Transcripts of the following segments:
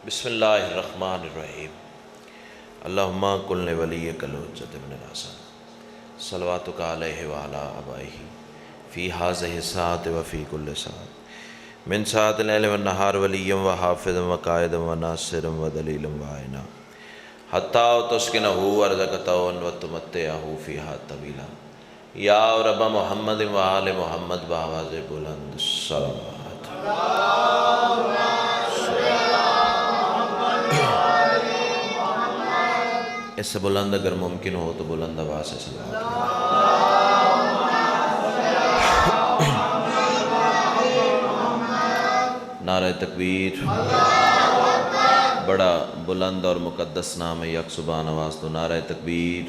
بسم اللہ الرحمن الرحیم اللہم کل ولیک الحجۃ ابن الحسن صلواتک علیہ وعلی آبائہ فی ھذہ الساعۃ وفی کل ساعۃ من ساعۃ اللیل والنہار ولیا وحافظا وقائدا وناصرا ودلیلا وعینا حتی تسکنہ ارضک طوعا وتمتعہ فیہا طویلا یا رب محمد وآل محمد بآواز بلند صلوات۔ اس سے بلند اگر ممکن ہو تو بلند آواز سے صلوات نعرہ تکبیر۔ بڑا بلند اور مقدس نام ہے یک سبحان آواز تو نعرہ تکبیر،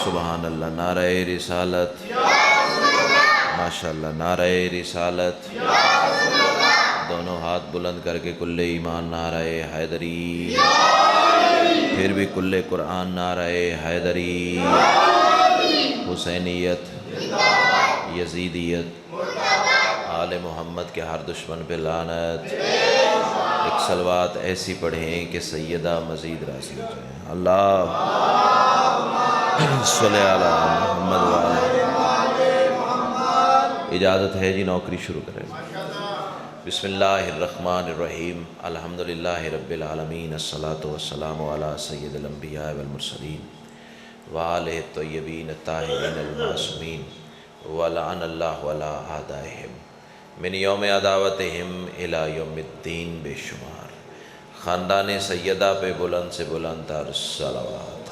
سبحان اللہ، نعرہ رسالت، ماشاءاللہ، نعرہ رسالت، دونوں ہاتھ بلند کر کے کل ایمان نعرہ حیدری، پھر بھی کل قرآن نعرہ حیدری، حسینیت، یزیدیت، آل محمد کے ہر دشمن پہ لعنت۔ ایک صلوات ایسی پڑھیں کہ سیدہ مزید راضی ہو جائیں۔ اللہ صلی علی محمد وعلی۔ اجازت ہے جی نوکری شروع کریں۔ بسم اللہ الرحمن الرحیم الحمدللہ رب العالمین الصلاۃ والسلام علی سید الانبیاء والمرسلین وآلہ الطیبین الطاہرین المعصومین ولعن اللہ علی اعدائہم من یوم عداوتہم الی یوم الدین بے شمار۔ خاندان سیدہ پہ بلند سے بلند تر صلوات۔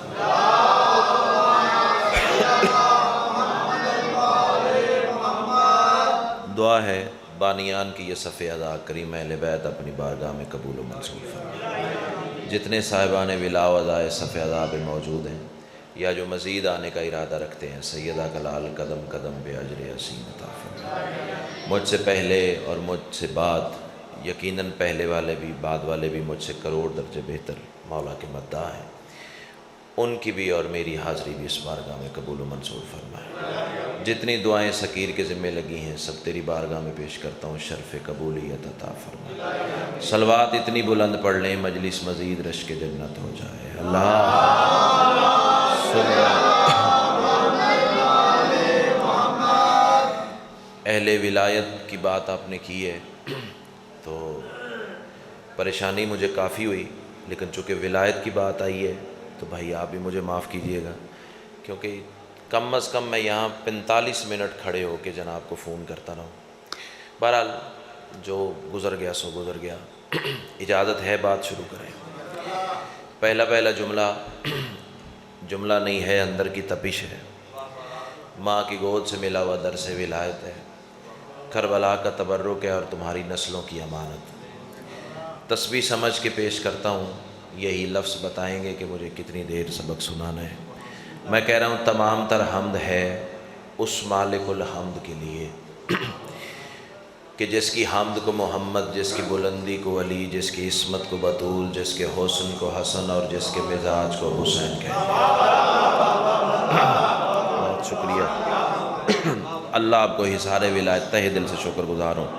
دعا ہے بانیان کی یہ صف ادا کریم اہل بیت اپنی بارگاہ میں قبول و منظور فرمائے۔ جتنے صاحبان ولا و ادائے صف ادا پہ موجود ہیں یا جو مزید آنے کا ارادہ رکھتے ہیں، سیدہ کا لال قدم قدم پہ اجر عظیم عطا فرمائے۔ مجھ سے پہلے اور مجھ سے بعد، یقیناً پہلے والے بھی بعد والے بھی مجھ سے کروڑ درجے بہتر مولا کے مداح ہیں، ان کی بھی اور میری حاضری بھی اس بارگاہ میں قبول و منظور فرمائے۔ جتنی دعائیں سکیر کے ذمہ لگی ہیں سب تیری بارگاہ میں پیش کرتا ہوں، شرف قبولیت عطا فرمائے۔ صلوات اتنی بلند پڑھ لیں مجلس مزید رشک جنت ہو جائے۔ اللہ اہل ولایت کی بات آپ نے کی ہے تو پریشانی مجھے کافی ہوئی، لیکن چونکہ ولایت کی بات آئی ہے تو بھائی آپ بھی مجھے معاف کیجئے گا، کیونکہ کم از کم میں یہاں 45 منٹ کھڑے ہو کے جناب کو فون کرتا رہا۔ بہرحال جو گزر گیا سو گزر گیا، اجازت ہے بات شروع کریں۔ پہلا جملہ نہیں ہے، اندر کی تپش ہے۔ ماں کی گود سے ملا ہوا در سے ولایت ہے، کربلا کا تبرک ہے اور تمہاری نسلوں کی امانت۔ تسبیح سمجھ کے پیش کرتا ہوں، یہی لفظ بتائیں گے کہ مجھے کتنی دیر سبق سنانا ہے۔ میں کہہ رہا ہوں تمام تر حمد ہے اس مالک الحمد کے لیے کہ جس کی حمد کو محمد، جس کی بلندی کو علی، جس کی عصمت کو بطول، جس کے حسن کو حسن اور جس کے مزاج کو حسین کہتے ہیں۔ بہت شکریہ، اللہ آپ کو حصار ولایت تہ دل سے شکر گزار ہوں۔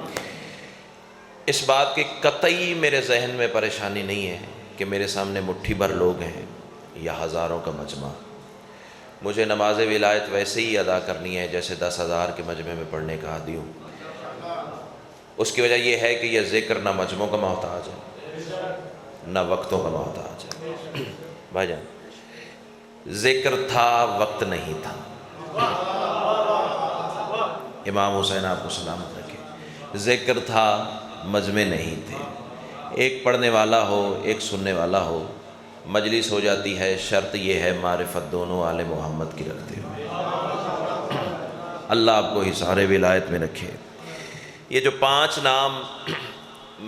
اس بات کی قطعی میرے ذہن میں پریشانی نہیں ہے کہ میرے سامنے مٹھی بھر لوگ ہیں یا ہزاروں کا مجمع۔ مجھے نماز ولایت ویسے ہی ادا کرنی ہے جیسے 10,000 کے مجمع میں پڑھنے کا عادی ہوں۔ اس کی وجہ یہ ہے کہ یہ ذکر نہ مجمعوں کا محتاج ہے نہ وقتوں کا محتاج ہے۔ بھائی جان، ذکر تھا وقت نہیں تھا۔ امام حسین آپ کو سلامت رکھے۔ ذکر تھا مجمع نہیں تھے۔ ایک پڑھنے والا ہو ایک سننے والا ہو، مجلس ہو جاتی ہے، شرط یہ ہے معرفت دونوں آل محمد کی رکھتے ہوئے۔ اللہ آپ کو حصار ولایت میں رکھے۔ یہ جو 5 نام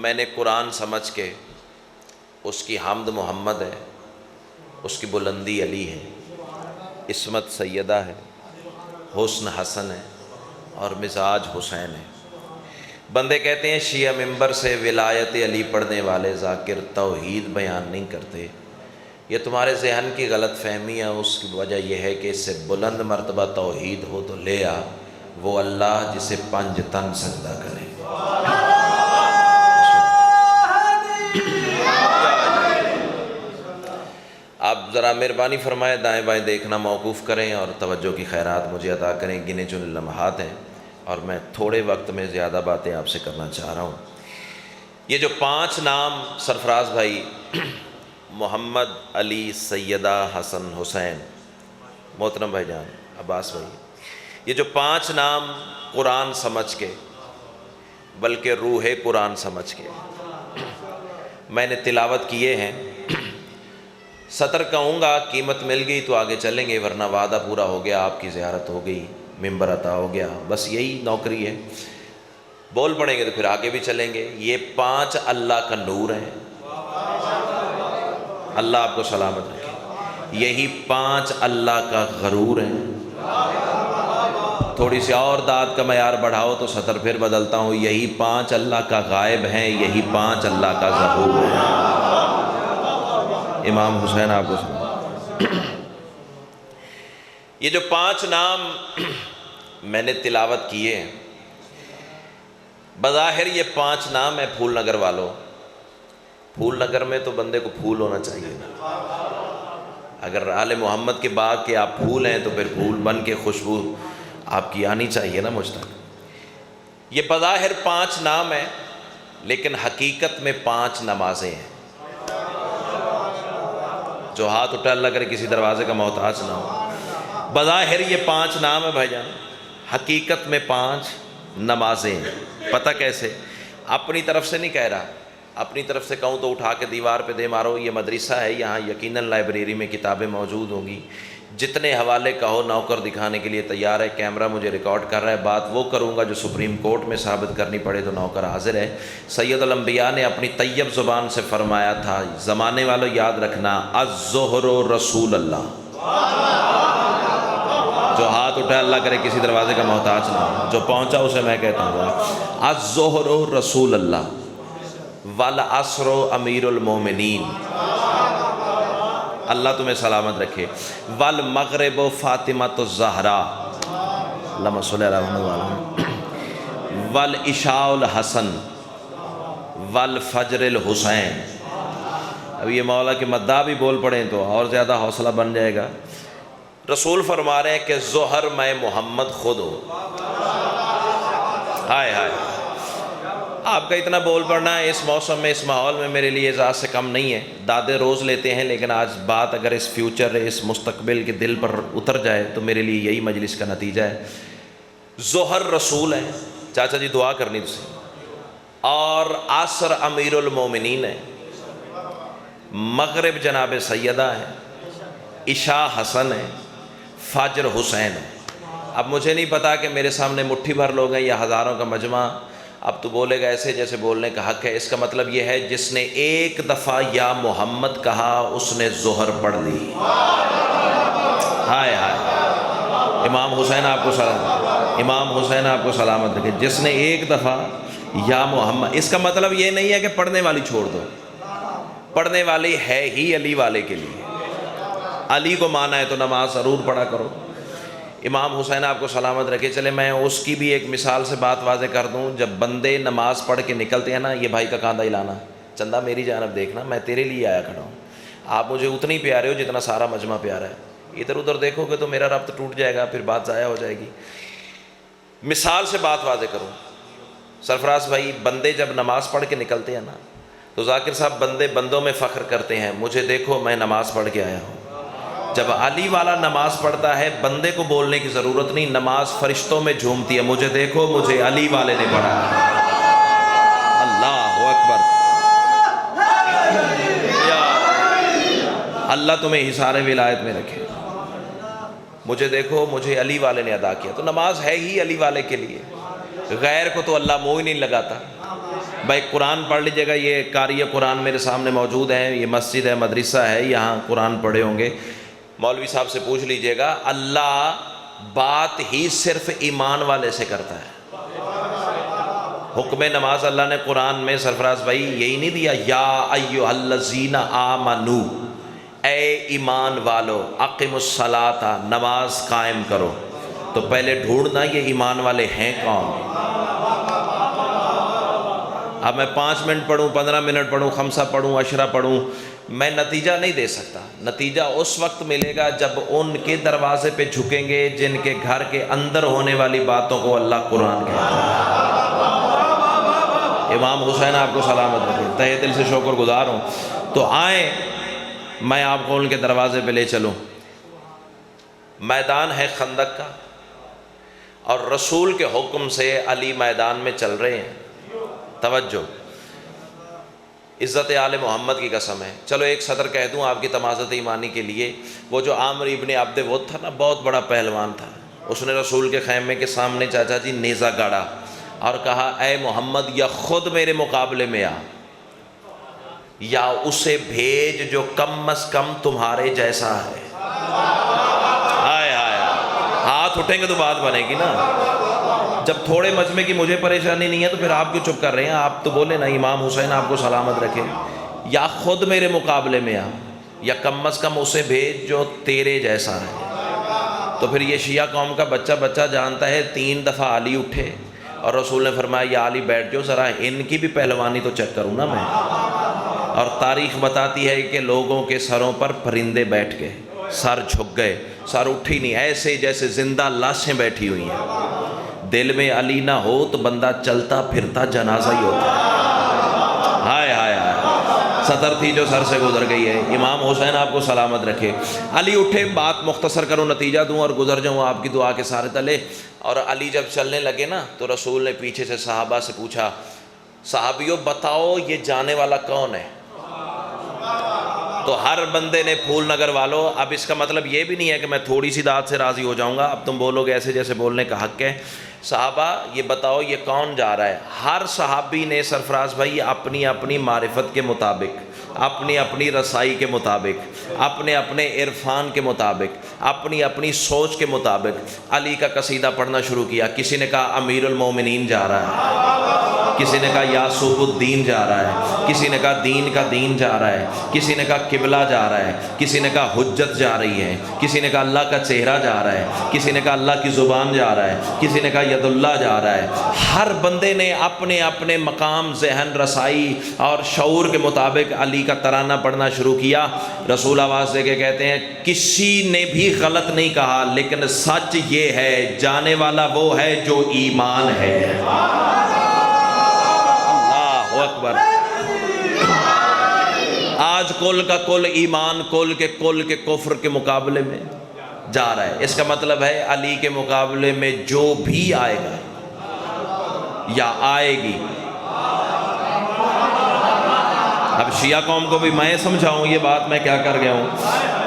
میں نے قرآن سمجھ کے، اس کی حمد محمد ہے، اس کی بلندی علی ہے، عصمت سیدہ ہے، حسن حسن ہے اور مزاج حسین ہے۔ بندے کہتے ہیں شیعہ ممبر سے ولایت علی پڑھنے والے ذاکر توحید بیان نہیں کرتے، یہ تمہارے ذہن کی غلط فہمی ہے۔ اس کی وجہ یہ ہے کہ اس سے بلند مرتبہ توحید ہو تو لے آ، وہ اللہ جسے 5 تن سجدہ کرے۔ ذرا مہربانی فرمائے دائیں بائیں دیکھنا موقوف کریں اور توجہ کی خیرات مجھے عطا کریں. گنے چنے لمحات ہیں اور میں تھوڑے وقت میں زیادہ باتیں آپ سے کرنا چاہ رہا ہوں. یہ جو 5 نام سرفراز بھائی محمد، علی، سیدہ، حسن، حسین، محترم بھائی جان، عباس بھائی، یہ جو 5 نام قرآن سمجھ کے بلکہ روح قرآن سمجھ کے میں نے تلاوت کیے ہیں. سطر کہوں گا، قیمت مل گئی تو آگے چلیں گے، ورنہ وعدہ پورا ہو گیا، آپ کی زیارت ہو گئی، ممبر عطا ہو گیا، بس یہی نوکری ہے. بول پڑیں گے تو پھر آگے بھی چلیں گے. یہ 5 اللہ کا نور ہیں. اللہ آپ کو سلامت رکھے. یہی 5 اللہ کا غرور ہیں. تھوڑی سی اور داد کا معیار بڑھاؤ تو سطر پھر بدلتا ہوں. یہی 5 اللہ کا غائب ہیں. یہی 5 اللہ کا ظہور ہے. امام حسین آپ کو سلام. یہ جو 5 نام میں نے تلاوت کیے ہیں، بظاہر یہ 5 نام ہے. پھول نگر والوں، پھول نگر میں تو بندے کو پھول ہونا چاہیے نا. اگر آل محمد کے باغ کے آپ پھول ہیں تو پھر پھول بن کے خوشبو آپ کی آنی چاہیے نا مجھ تک. یہ بظاہر 5 نام ہیں لیکن حقیقت میں 5 نمازیں ہیں. جو ہاتھ اٹھا اللہ کرے کسی دروازے کا محتاج نہ ہو. بظاہر یہ 5 نام ہے بھائی جان، حقیقت میں 5 نمازیں ہیں. پتہ کیسے؟ اپنی طرف سے نہیں کہہ رہا. اپنی طرف سے کہوں تو اٹھا کے دیوار پہ دے مارو. یہ مدرسہ ہے، یہاں یقیناً لائبریری میں کتابیں موجود ہوں گی. جتنے حوالے کہو نوکر دکھانے کے لیے تیار ہے. کیمرہ مجھے ریکارڈ کر رہا ہے. بات وہ کروں گا جو سپریم کورٹ میں ثابت کرنی پڑے تو نوکر حاضر ہے. سید الانبیاء نے اپنی طیب زبان سے فرمایا تھا، زمانے والوں یاد رکھنا، الظہر رسول اللہ. جو ہاتھ اٹھا اللہ کرے کسی دروازے کا محتاج نہ ہو. جو پہنچا اسے میں کہتا ہوں الظہر رسول اللہ والعصر امیر المومنین. اللہ تمہیں سلامت رکھے. والمغرب فاطمۃ الزہرا، اللہم صلی علی محمد، والعشاء الحسن، والفجر الحسین. اب یہ مولا کے مداح بھی بول پڑیں تو اور زیادہ حوصلہ بن جائے گا. رسول فرما رہے ہیں کہ ظہر میں محمد خود ہو. ہائے ہائے، آپ کا اتنا بول پڑنا ہے اس موسم میں، اس ماحول میں میرے لیے اعزاز سے کم نہیں ہے. دادے روز لیتے ہیں لیکن آج بات اگر اس فیوچر، اس مستقبل کے دل پر اتر جائے تو میرے لیے یہی مجلس کا نتیجہ ہے. ظہر رسول ہے، چاچا جی دعا کرنی تھی، اور عصر امیر المومنین ہے، مغرب جناب سیدہ ہے، عشاء حسن ہے، فجر حسین ہے. اب مجھے نہیں پتا کہ میرے سامنے مٹھی بھر لوگ ہیں یا ہزاروں کا مجمع. اب تو بولے گا ایسے جیسے بولنے کا حق ہے. اس کا مطلب یہ ہے جس نے ایک دفعہ یا محمد کہا اس نے ظہر پڑھ لی. ہائے ہائے، امام حسین آپ کو سلام، امام حسین آپ کو سلامت رکھے. جس نے ایک دفعہ یا محمد، اس کا مطلب یہ نہیں ہے کہ پڑھنے والی چھوڑ دو. پڑھنے والی ہے ہی علی والے کے لیے. علی کو مانا ہے تو نماز ضرور پڑھا کرو. امام حسین آپ کو سلامت رکھے. چلے میں اس کی بھی ایک مثال سے بات واضح کر دوں. جب بندے نماز پڑھ کے نکلتے ہیں نا، یہ بھائی کا کاندھا ہلانا، چندہ میری جانب دیکھنا، میں تیرے لیے آیا کھڑا ہوں. آپ مجھے اتنی پیارے ہو جتنا سارا مجمع پیارا ہے. ادھر ادھر دیکھو گے تو میرا ربط ٹوٹ جائے گا، پھر بات ضائع ہو جائے گی. مثال سے بات واضح کروں. سرفراز بھائی، بندے جب نماز پڑھ کے نکلتے ہیں نا تو ذاکر صاحب بندے بندوں میں فخر کرتے ہیں، مجھے دیکھو میں نماز پڑھ کے آیا ہوں. جب علی والا نماز پڑھتا ہے بندے کو بولنے کی ضرورت نہیں، نماز فرشتوں میں جھومتی ہے، مجھے دیکھو مجھے علی والے نے پڑھا. اللہ اکبر. اللہ تمہیں حصار ولایت میں رکھے. مجھے دیکھو مجھے علی والے نے ادا کیا. تو نماز ہے ہی علی والے کے لیے. غیر کو تو اللہ منہ ہی نہیں لگاتا. بھائی قرآن پڑھ لیجیے گا. یہ قاری قرآن میرے سامنے موجود ہیں. یہ مسجد ہے، مدرسہ ہے، یہاں قرآن پڑھے ہوں گے. مولوی صاحب سے پوچھ لیجئے گا، اللہ بات ہی صرف ایمان والے سے کرتا ہے. حکم نماز اللہ نے قرآن میں سرفراز بھائی یہی نہیں دیا، یا ایھا الذین آمنو، اے ایمان والو، اقیموا الصلاۃ، نماز قائم کرو. تو پہلے ڈھونڈنا یہ ایمان والے ہیں کون. اب میں 5 منٹ پڑھوں، 15 منٹ پڑھوں، 5 پڑھوں، 10 پڑھوں، میں نتیجہ نہیں دے سکتا. نتیجہ اس وقت ملے گا جب ان کے دروازے پہ جھکیں گے جن کے گھر کے اندر ہونے والی باتوں کو اللہ قرآن کہتا ہے۔ امام حسین آپ کو سلامت رکھے، تہہ دل سے شکر گزار ہوں۔ تو آئیں میں آپ کو ان کے دروازے پہ لے چلوں۔ میدان ہے خندق کا، اور رسول کے حکم سے علی میدان میں چل رہے ہیں۔ توجہ، عزت آل محمد کی قسم ہے۔ چلو ایک صدر کہہ دوں آپ کی تمازت ایمانی کے لیے، وہ جو عامر ابن عبد ود تھا نا، بہت بڑا پہلوان تھا، اس نے رسول کے خیمے کے سامنے چاچا جی نیزہ گاڑا اور کہا اے محمد یا خود میرے مقابلے میں آ یا اسے بھیج جو کم از کم تمہارے جیسا ہے۔ ہائے ہائے، ہاتھ اٹھیں گے تو بات بنے گی نا۔ جب تھوڑے مجمع کی مجھے پریشانی نہیں ہے تو پھر آپ کیوں چپ کر رہے ہیں؟ آپ تو بولے نا امام حسین آپ کو سلامت رکھے، یا خود میرے مقابلے میں آ یا کم از کم اسے بھیج جو تیرے جیسا ہے۔ تو پھر یہ شیعہ قوم کا بچہ جانتا ہے، 3 دفعہ علی اٹھے اور رسول نے فرمایا یا علی بیٹھ جاؤ، ذرا ان کی بھی پہلوانی تو چیک کروں نا میں۔ اور تاریخ بتاتی ہے کہ لوگوں کے سروں پر پرندے بیٹھ گئے، سر جھک گئے، سر اٹھی نہیں، ایسے جیسے زندہ لاشیں بیٹھی ہوئی ہیں۔ دل میں علی نہ ہو تو بندہ چلتا پھرتا جنازہ ہی ہوتا ہے۔ ہائے ہائے ہائے، سطر تھی جو سر سے گزر گئی ہے۔ امام حسین آپ کو سلامت رکھے۔ علی اٹھے، بات مختصر کروں نتیجہ دوں اور گزر جاؤں آپ کی دعا کے سارے تلے۔ اور علی جب چلنے لگے نا تو رسول نے پیچھے سے صحابہ سے پوچھا، صحابیوں بتاؤ یہ جانے والا کون ہے؟ تو ہر بندے نے پھول نگر والو، اب اس کا مطلب یہ بھی نہیں ہے کہ میں تھوڑی سی داد سے راضی ہو جاؤں گا، اب تم بولو گے ایسے جیسے بولنے کا حق ہے۔ صحابہ یہ بتاؤ یہ کون جا رہا ہے؟ ہر صحابی نے سرفراز بھائی اپنی اپنی معرفت کے مطابق، اپنی اپنی رسائی کے مطابق، اپنے اپنے عرفان کے مطابق، اپنی اپنی سوچ کے مطابق علی کا قصیدہ پڑھنا شروع کیا۔ کسی نے کہا امیر المومنین جا رہا ہے، کسی نے کہا یاسوف الدین جا رہا ہے، کسی نے کہا دین کا دین جا رہا ہے، کسی نے کہا قبلہ جا رہا ہے، کسی نے کہا حجت جا رہی ہے، کسی نے کہا اللہ کا چہرہ جا رہا ہے، کسی نے کہا اللہ کی زبان جا رہا ہے، کسی نے کہا ید اللہ جا رہا ہے۔ ہر بندے نے اپنے اپنے مقام، ذہن رسائی اور شعور کے مطابق علی کا ترانہ پڑھنا شروع کیا۔ رسول آواز دے کے کہتے ہیں کسی نے بھی غلط نہیں کہا، لیکن سچ یہ ہے جانے والا وہ ہے جو ایمان ہے۔ اللہ اکبر۔ آج کل کا کل ایمان کل کے کفر کے مقابلے میں جا رہا ہے۔ اس کا مطلب ہے علی کے مقابلے میں جو بھی آئے گا یا آئے گی، اب شیعہ قوم کو بھی میں سمجھاؤں یہ بات میں کیا کر گیا ہوں،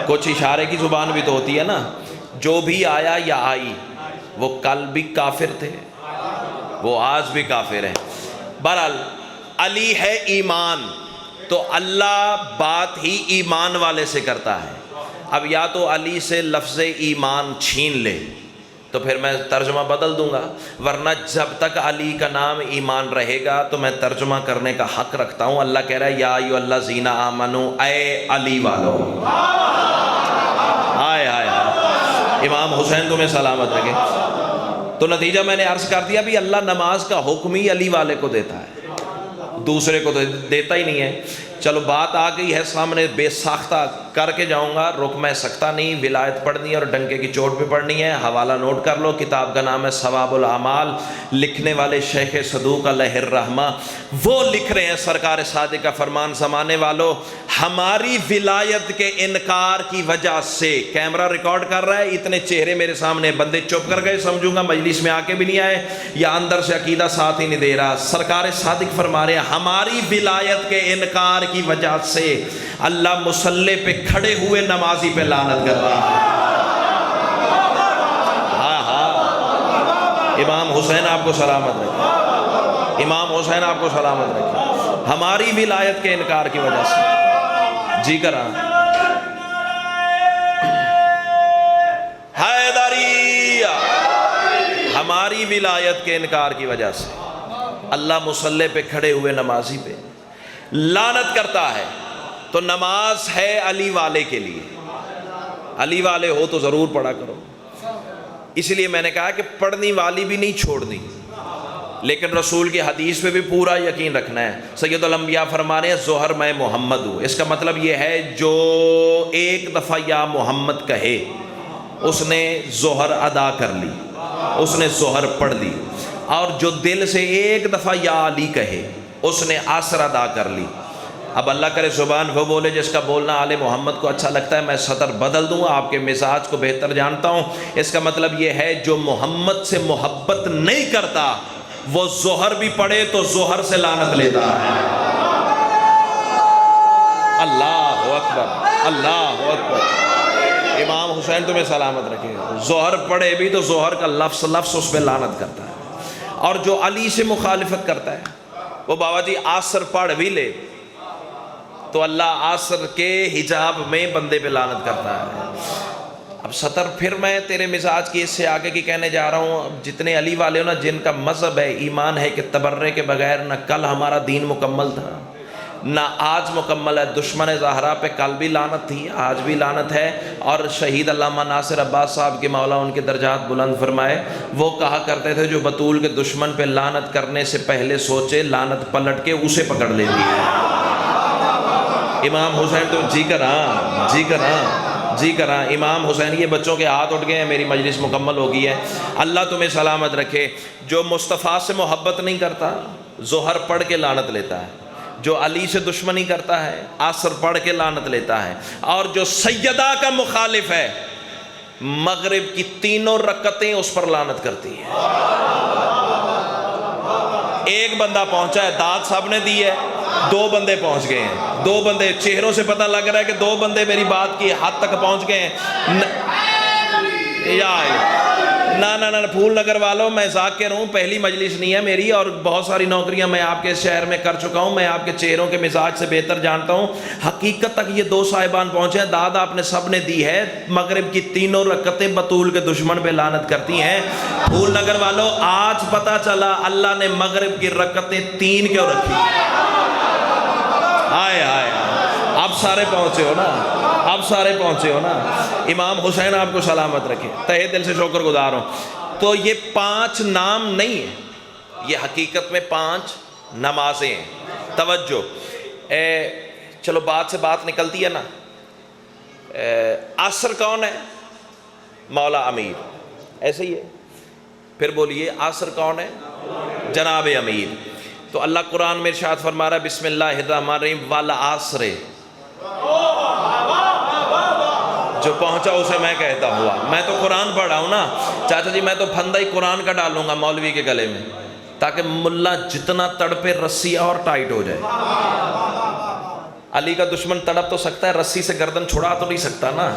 کچھ اشارے کی زبان بھی تو ہوتی ہے نا، جو بھی آیا یا آئی، وہ کل بھی کافر تھے، وہ آج بھی کافر ہیں۔ بہرحال علی ہے ایمان، تو اللہ بات ہی ایمان والے سے کرتا ہے۔ اب یا تو علی سے لفظ ایمان چھین لے تو پھر میں ترجمہ بدل دوں گا، ورنہ جب تک علی کا نام ایمان رہے گا تو میں ترجمہ کرنے کا حق رکھتا ہوں۔ اللہ کہہ رہا ہے یا ایھا الذین آمنو، اے علی والو، آئے آئے امام حسین تمہیں سلامت رکھے۔ تو نتیجہ میں نے عرض کر دیا بھی اللہ نماز کا حکم ہی علی والے کو دیتا ہے، دوسرے کو تو دیتا ہی نہیں ہے۔ چلو بات آ گئی ہے سامنے، بے ساختہ کر کے جاؤں گا، رک میں سکتا نہیں، ولایت پڑھنی ہے اور ڈنکے کی چوٹ پہ پڑھنی ہے۔ حوالہ نوٹ کر لو، کتاب کا نام ہے ثواب الاعمال، لکھنے والے شیخ صدوق علیہ الرحمہ، وہ لکھ رہے ہیں سرکار صادق کا فرمان، زمانے والو ہماری ولایت کے انکار کی وجہ سے، کیمرہ ریکارڈ کر رہا ہے، اتنے چہرے میرے سامنے، بندے چپ کر گئے، سمجھوں گا مجلس میں آ کے بھی نہیں آئے یا اندر سے عقیدہ ساتھ ہی نہیں دے رہا۔ سرکار صادق فرما رہے ہیں ہماری ولایت کے انکار کی وجہ سے اللہ مصلی پہ کھڑے ہوئے نمازی پہ لعنت کر رہا ہے۔ ہاں ہاں، امام حسین آپ کو سلامت رکھے، امام حسین آپ کو سلامت رکھے، ہماری ولایت کے انکار کی وجہ سے۔ جی کرا حیدری، ہماری ولایت کے انکار کی وجہ سے اللہ مصلی پہ کھڑے ہوئے نمازی پہ لعنت کرتا ہے۔ تو نماز ہے علی والے کے لیے، علی والے ہو تو ضرور پڑھا کرو۔ اس لیے میں نے کہا کہ پڑھنی والی بھی نہیں چھوڑنی، لیکن رسول کی حدیث پہ بھی پورا یقین رکھنا ہے۔ سید الانبیاء فرما رہے ہیں ظہر میں محمد ہوں، اس کا مطلب یہ ہے جو ایک دفعہ یا محمد کہے اس نے ظہر ادا کر لی، اس نے ظہر پڑھ لی، اور جو دل سے ایک دفعہ یا علی کہے اس نے عصر ادا کر لی۔ اب اللہ کرے زبان وہ بولے جس کا بولنا آل محمد کو اچھا لگتا ہے، میں سطر بدل دوں، آپ کے مزاج کو بہتر جانتا ہوں۔ اس کا مطلب یہ ہے جو محمد سے محبت نہیں کرتا وہ ظہر بھی پڑھے تو ظہر سے لعنت لیتا ہے۔ اللہ اکبر، اللہ اکبر۔ امام حسین تمہیں سلامت رکھے، ظہر پڑھے بھی تو ظہر کا لفظ اس پہ لعنت کرتا ہے۔ اور جو علی سے مخالفت کرتا ہے وہ بابا جی عصر پڑھ بھی لے تو اللہ عصر کے حجاب میں بندے پہ لعنت کرتا ہے۔ اب سطر پھر میں تیرے مزاج کی اس سے آگے کی کہنے جا رہا ہوں۔ اب جتنے علی والے ہو نا، جن کا مذہب ہے، ایمان ہے کہ تبرے کے بغیر نہ کل ہمارا دین مکمل تھا نہ آج مکمل ہے، دشمن زہرا پہ کل بھی لعنت تھی، آج بھی لعنت ہے۔ اور شہید علامہ ناصر عباس صاحب کے مولا ان کے درجات بلند فرمائے، وہ کہا کرتے تھے جو بطول کے دشمن پہ لعنت کرنے سے پہلے سوچے لعنت پلٹ کے اسے پکڑ لیتی ہے۔ امام حسین تو جی کراں امام حسین، یہ بچوں کے ہاتھ اٹھ گئے ہیں، میری مجلس مکمل ہو گئی ہے۔ اللہ تمہیں سلامت رکھے۔ جو مصطفیٰ سے محبت نہیں کرتا ظہر پڑھ کے لعنت لیتا ہے، جو علی سے دشمنی کرتا ہے عصر پڑھ کے لعنت لیتا ہے، اور جو سیدہ کا مخالف ہے مغرب کی تینوں رکعتیں اس پر لعنت کرتی ہے۔ ایک بندہ پہنچا ہے، داد صاحب نے دی ہے، دو بندے پہنچ گئے ہیں، دو بندے، چہروں سے پتہ لگ رہا ہے کہ دو بندے میری بات کی حد تک پہنچ گئے ہیں۔ نہ پھول نگر والوں، میں ذاکر ہوں، پہلی مجلس نہیں ہے میری، اور بہت ساری نوکریاں میں آپ کے شہر میں کر چکا ہوں، میں آپ کے چہروں کے مزاج سے بہتر جانتا ہوں۔ حقیقت تک یہ دو صاحبان پہنچے ہیں، داد آپ نے سب نے دی ہے، مغرب کی تینوں رکعتیں بطول کے دشمن پہ لعنت کرتی ہیں۔ پھول نگر والوں، آج پتہ چلا اللہ نے مغرب کی رکعتیں 3 کیوں رکھی۔ آئے اب سارے پہنچے ہو نا، اب سارے پہنچے ہو نا۔ امام حسین آپ کو سلامت رکھے، تہہ دل سے شکر گزار ہوں۔ تو یہ 5 نام نہیں ہیں، یہ حقیقت میں 5 نمازیں ہیں۔ توجہ، چلو بات سے بات نکلتی ہے نا۔ عصر کون ہے؟ مولا امیر، ایسے ہی ہے۔ پھر بولیے عصر کون ہے؟ جناب امیر۔ تو اللہ قرآن میں ارشاد فرما رہا ہے بسم اللہ الرحمن الرحیم والعصر، جو پہنچا اسے میں کہتا ہوا۔ میں تو قرآن پڑھ رہا ہوں نا چاچا جی، میں تو پھندا ہی قرآن کا ڈالوں گا مولوی کے گلے میں، تاکہ ملا جتنا تڑپے رسی اور ٹائٹ ہو جائے۔ علی کا دشمن تڑپ تو سکتا ہے، رسی سے گردن چھڑا تو نہیں سکتا نا،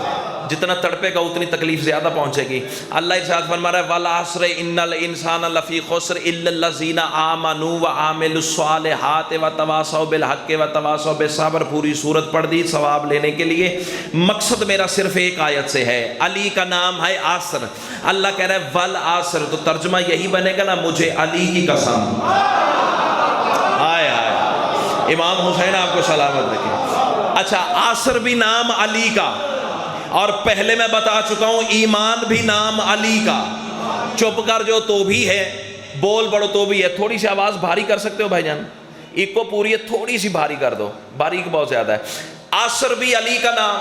جتنا تڑپے گا اتنی تکلیف زیادہ پہنچے گی۔ اللہ ارشاد فرما رہا ہے والعصر ان الانسان لفی خسر الا الذین آمنوا وعملوا الصالحات وتواصوا بالحق وتواصوا بالصبر۔ پوری سورت پڑھ دی ثواب لینے کے لیے، مقصد میرا صرف ایک آیت سے ہے۔ علی کا نام ہے عصر، اللہ کہہ رہا ہے والعصر، تو ترجمہ یہی بنے گا نا، مجھے علی کی قسم۔ امام حسین آپ کو سلامت رکھے۔ اچھا، عصر بھی نام علی کا، اور پہلے میں بتا چکا ہوں ایمان بھی نام علی کا۔ چپ کر جو تو بھی ہے، بول پڑو تو بھی ہے۔ تھوڑی سی آواز بھاری کر سکتے ہو بھائی جان؟ ایک کو پوری ہے، تھوڑی سی بھاری کر دو، باریک بہت زیادہ ہے۔ عصر بھی علی کا نام،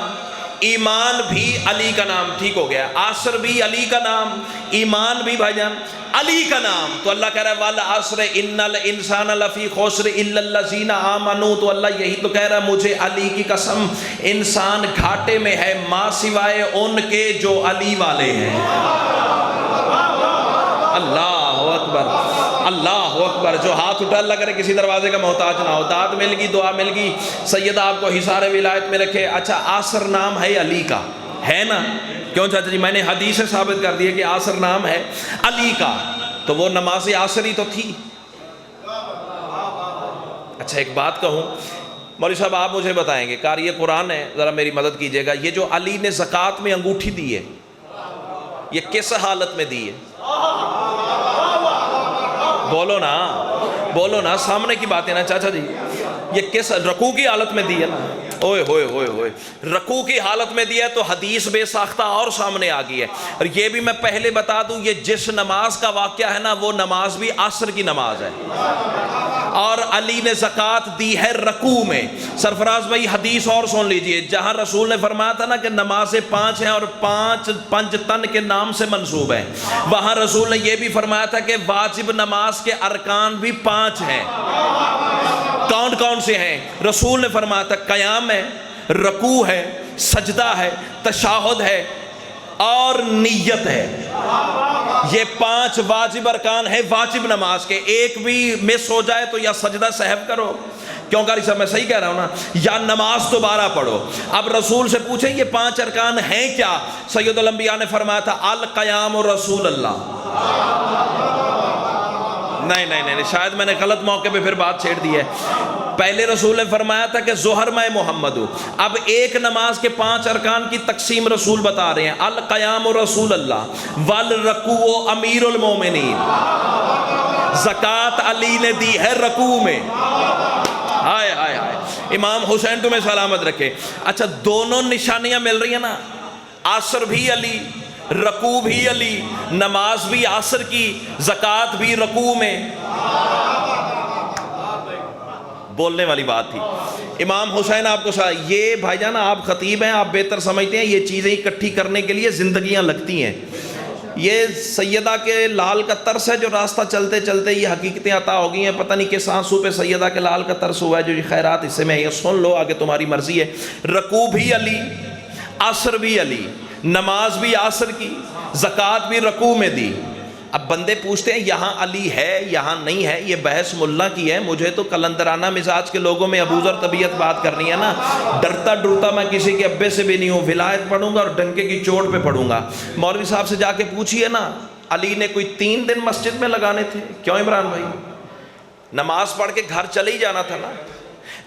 ایمان بھی علی کا نام، ٹھیک ہو گیا۔ عصر بھی علی کا نام، ایمان بھی بھائی جان علی کا نام۔ تو اللہ کہہ رہا ہے والعصر ان الانسان لفی خسر الا الذین آمنوا، تو اللہ یہی تو کہہ رہا ہے مجھے علی کی قسم، انسان گھاٹے میں ہے ماں سوائے ان کے جو علی والے ہیں۔ اللہ اکبر، اللہ اکبر۔ جو ہاتھ اٹھا اللہ کرے کسی دروازے کا محتاج نہ ہو، داد مل گئی، دعا مل گئی، سیدہ آپ کو حصار ولایت میں رکھے۔ اچھا، عصر نام ہے علی کا، ہے نا؟ کیوں چاچا جی؟ میں نے حدیث سے ثابت کر دیا کہ عصر نام ہے علی کا، تو وہ نماز عصر ہی تو تھی۔ اچھا، ایک بات کہوں، مولوی صاحب آپ مجھے بتائیں گے، قاری قرآن ہے، ذرا میری مدد کیجئے گا، یہ جو علی نے زکوٰۃ میں انگوٹھی دی ہے یہ کس حالت میں دی ہے؟ بولو نا۔ بولو نا، سامنے کی بات ہے نا چاچا جی. یہ کس رکوع کی حالت میں دی ہے نا، اوئے ہوئے ہوئے ہوئے، رکوع کی حالت میں دیا ہے تو حدیث بے ساختہ اور سامنے آ گئی ہے. اور یہ بھی میں پہلے بتا دوں، یہ جس نماز کا واقعہ ہے نا وہ نماز بھی عصر کی نماز ہے، اور علی نے زکوٰۃ دی ہے رکوع میں. سرفراز بھائی حدیث اور سن لیجئے، جہاں رسول نے فرمایا تھا نا کہ نمازیں 5 ہیں اور 5 تن کے نام سے منسوب ہیں، وہاں رسول نے یہ بھی فرمایا تھا کہ واجب نماز کے ارکان بھی 5 ہیں. کون کون سے ہیں؟ رسول نے فرمایا تھا قیام ہے، رکوع ہے، سجدہ ہے، تشہد ہے اور نیت ہے. یہ 5 واجب ارکان ہیں واجب نماز کے. ایک بھی مس ہو جائے تو یا سجدہ سہو کرو، کیوں قاری صاحب میں صحیح کہہ رہا ہوں نا، یا نماز دوبارہ پڑھو. اب رسول سے پوچھیں یہ 5 ارکان ہیں کیا؟ سید الانبیاء نے فرمایا تھا القیام رسول اللہ. نہیں، شاید میں نے غلط موقع پہ پھر بات چھیڑ دی ہے. پہلے رسول نے فرمایا تھا کہ ظہر میں محمد ہوں. اب ایک نماز کے 5 ارکان کی تقسیم رسول بتا رہے ہیں، القیام رسول اللہ، والرکوع امیر المومنین. زکوٰۃ علی نے دی ہے رکوع میں. ہائے ہائے ہائے، امام حسین تمہیں سلامت رکھے. اچھا دونوں نشانیاں مل رہی ہیں نا، عصر بھی علی، رکوع بھی علی، نماز بھی عصر کی، زکوٰۃ بھی رکوع میں. بولنے والی بات تھی. امام حسین آپ کو یہ بھائی جان آپ خطیب ہیں، آپ بہتر سمجھتے ہیں، یہ چیزیں اکٹھی کرنے کے لیے زندگیاں لگتی ہیں. یہ سیدہ کے لال کا ترس ہے جو راستہ چلتے چلتے یہ حقیقتیں عطا ہو گئی ہیں. پتہ نہیں کس آنسو پہ سیدہ کے لال کا ترس ہوا ہے جو یہ خیرات اس سے میں یہ سن لو، آگے تمہاری مرضی ہے. رکوع بھی علی، عصر بھی علی، نماز بھی عصر کی، زکوٰۃ بھی رکوع میں دی. اب بندے پوچھتے ہیں یہاں علی ہے یہاں نہیں ہے، یہ بحث ملا کی ہے. مجھے تو قلندرانہ مزاج کے لوگوں میں ابوذر طبیعت بات کرنی ہے نا. ڈرتا ڈرتا میں کسی کے ابے سے بھی نہیں ہوں، ولایت پڑھوں گا اور ڈنکے کی چوٹ پہ پڑھوں گا. مولوی صاحب سے جا کے پوچھیے نا، علی نے کوئی 3 دن مسجد میں لگانے تھے؟ کیوں عمران بھائی؟ نماز پڑھ کے گھر چلے ہی جانا تھا نا.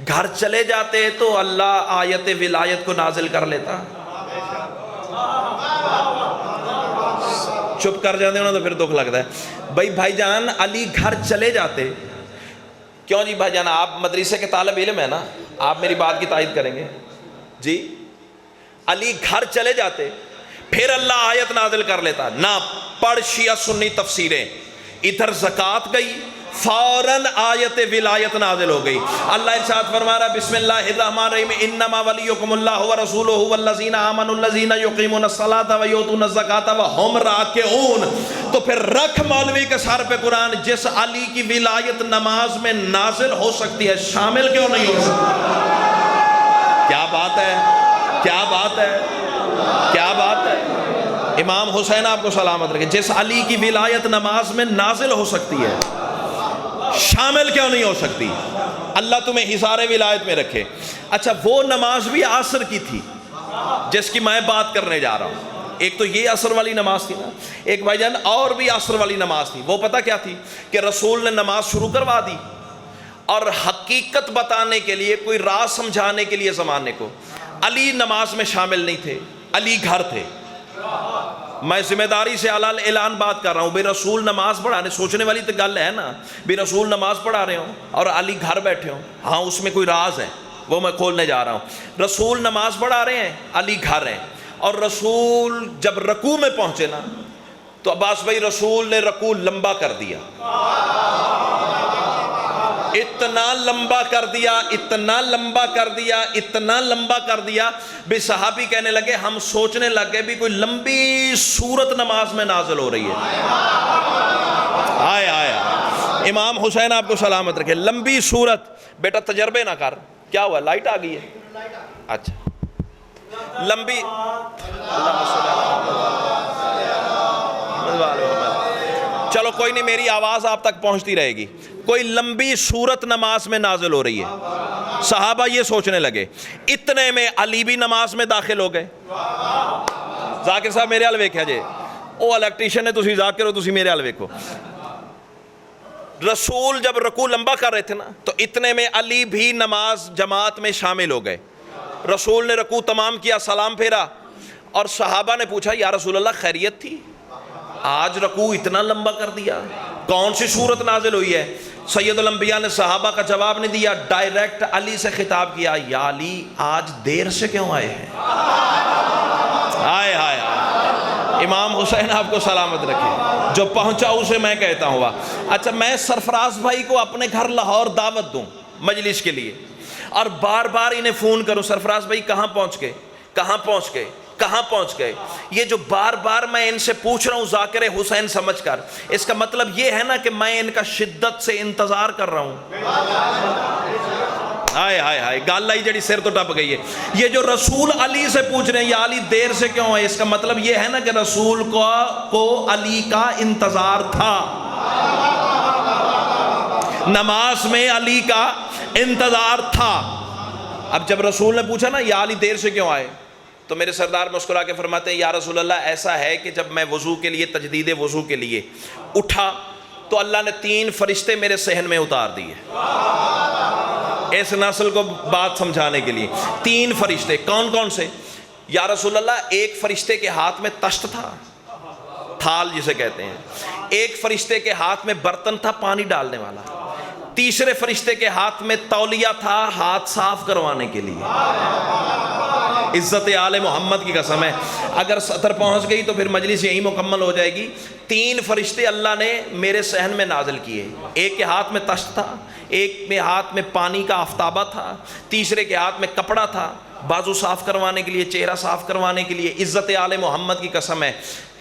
گھر چلے جاتے تو اللہ آیت ولایت کو نازل کر لیتا. چپ کر جاتے ہو نا تو پھر دکھ لگتا ہے. بھائی جان علی گھر چلے جاتے. کیوں جی بھائی جان آپ مدرسے کے طالب علم ہیں نا، آپ میری بات کی تائید کریں گے جی. علی گھر چلے جاتے پھر اللہ آیت نازل کر لیتا. نہ پڑھ شیعہ سنی تفسیریں، ادھر زکوٰۃ گئی فوراً آیت ولایت نازل ہو گئی. اللہ ارشاد فرما رہا بسم اللہ الرحمن الرحیم انما ولیکم اللہ ورسولہ والذین آمنوا الذین یقیمون الصلاۃ ویؤتون الزکاۃ وہم راکعون. تو پھر رکھ مولوی کے سر پہ قرآن، جس علی کی ولایت نماز میں نازل ہو سکتی ہے شامل کیوں نہیں ہو سکتی؟ کیا بات ہے، کیا بات ہے، کیا بات ہے. امام حسین آپ کو سلامت رکھے، جس علی کی ولایت نماز میں نازل ہو سکتی ہے شامل کیوں نہیں ہو سکتی؟ اللہ تمہیں حصار ولایت میں رکھے. اچھا وہ نماز بھی عصر کی تھی جس کی میں بات کرنے جا رہا ہوں. ایک تو یہ عصر والی نماز تھی نا، ایک بھائی جان اور بھی عصر والی نماز تھی. وہ پتہ کیا تھی؟ کہ رسول نے نماز شروع کروا دی اور حقیقت بتانے کے لیے، کوئی راز سمجھانے کے لیے زمانے کو، علی نماز میں شامل نہیں تھے، علی گھر تھے. میں ذمہ داری سے اعلان بات کر رہا ہوں. بھئی رسول نماز پڑھانے، سوچنے والی تو گل ہے نا، بھی رسول نماز پڑھا رہے ہوں اور علی گھر بیٹھے ہوں. ہاں اس میں کوئی راز ہے، وہ میں کھولنے جا رہا ہوں. رسول نماز پڑھا رہے ہیں، علی گھر ہیں. اور رسول جب رکوع میں پہنچے نا تو عباس بھائی رسول نے رکوع لمبا کر دیا، اتنا لمبا کر دیا، اتنا لمبا کر دیا، اتنا لمبا کر دیا. بھی صحابی کہنے لگے، ہم سوچنے لگے بھی کوئی لمبی سورت نماز میں نازل ہو رہی ہے. آیا امام حسین آپ کو سلامت رکھے، لمبی سورت. بیٹا تجربے نہ کر. کیا ہوا، لائٹ آ گئی ہے؟ اچھا لمبی، چلو کوئی نہیں، میری آواز آپ تک پہنچتی رہے گی. کوئی لمبی سورت نماز میں نازل ہو رہی ہے. صحابہ یہ سوچنے لگے. اتنے میں علی بھی نماز میں داخل ہو گئے. ذاکر صاحب میرے حال ویکھیا جے، او الیکٹریشن ہے، تسی ذاکر ہو، تسی میرے حال ویکھو. رسول جب رکوع لمبا کر رہے تھے نا تو اتنے میں علی بھی نماز جماعت میں شامل ہو گئے. رسول نے رکوع تمام کیا، سلام پھیرا اور صحابہ نے پوچھا یا رسول اللہ خیریت تھی؟ آج رکوع اتنا لمبا کر دیا، کون سی صورت نازل ہوئی ہے؟ سید الانبیاء نے صحابہ کا جواب نہیں دیا، ڈائریکٹ علی سے خطاب کیا، یا علی آج دیر سے کیوں آئے ہیں؟ آئے ہائے امام حسین آپ کو سلامت رکھے، جو پہنچا اسے میں کہتا ہوں۔ اچھا میں سرفراز بھائی کو اپنے گھر لاہور دعوت دوں مجلس کے لیے اور بار بار انہیں فون کروں، سرفراز بھائی کہاں پہنچ گئے، کہاں پہنچ گئے، کہاں پہنچ گئے؟ یہ جو بار بار میں ان سے پوچھ رہا ہوں ذاکر حسین سمجھ کر، اس کا مطلب یہ ہے نا کہ میں ان کا شدت سے انتظار کر رہا ہوں۔ ہائے ہائے ہائے گل آئی جڑی سر تو ٹپ گئی ہے۔ یہ جو رسول علی سے پوچھ رہے ہیں یا علی دیر سے کیوں ہے، اس کا مطلب یہ ہے نا کہ رسول کو علی کا انتظار تھا، نماز میں علی کا انتظار تھا۔ اب جب رسول نے پوچھا نا یا علی دیر سے کیوں آئے، تو میرے سردار مسکرا کے فرماتے ہیں یا رسول اللہ ایسا ہے کہ جب میں وضو کے لیے، تجدید وضو کے لیے اٹھا تو اللہ نے 3 فرشتے میرے صحن میں اتار دیے۔ اس نسل کو بات سمجھانے کے لیے 3 فرشتے، کون کون سے؟ یا رسول اللہ ایک فرشتے کے ہاتھ میں تشت تھا، تھال جسے کہتے ہیں، ایک فرشتے کے ہاتھ میں برتن تھا پانی ڈالنے والا، تیسرے فرشتے کے ہاتھ میں تولیہ تھا ہاتھ صاف کروانے کے لیے۔ عزت آل محمد کی قسم ہے، اگر سطر پہنچ گئی تو پھر مجلس یہی مکمل ہو جائے گی۔ 3 فرشتے اللہ نے میرے صحن میں نازل کیے، ایک کے ہاتھ میں تشت تھا، ایک میں ہاتھ میں پانی کا آفتابہ تھا، تیسرے کے ہاتھ میں کپڑا تھا، بازو صاف کروانے کے لیے، چہرہ صاف کروانے کے لیے۔ عزت آل محمد کی قسم ہے۔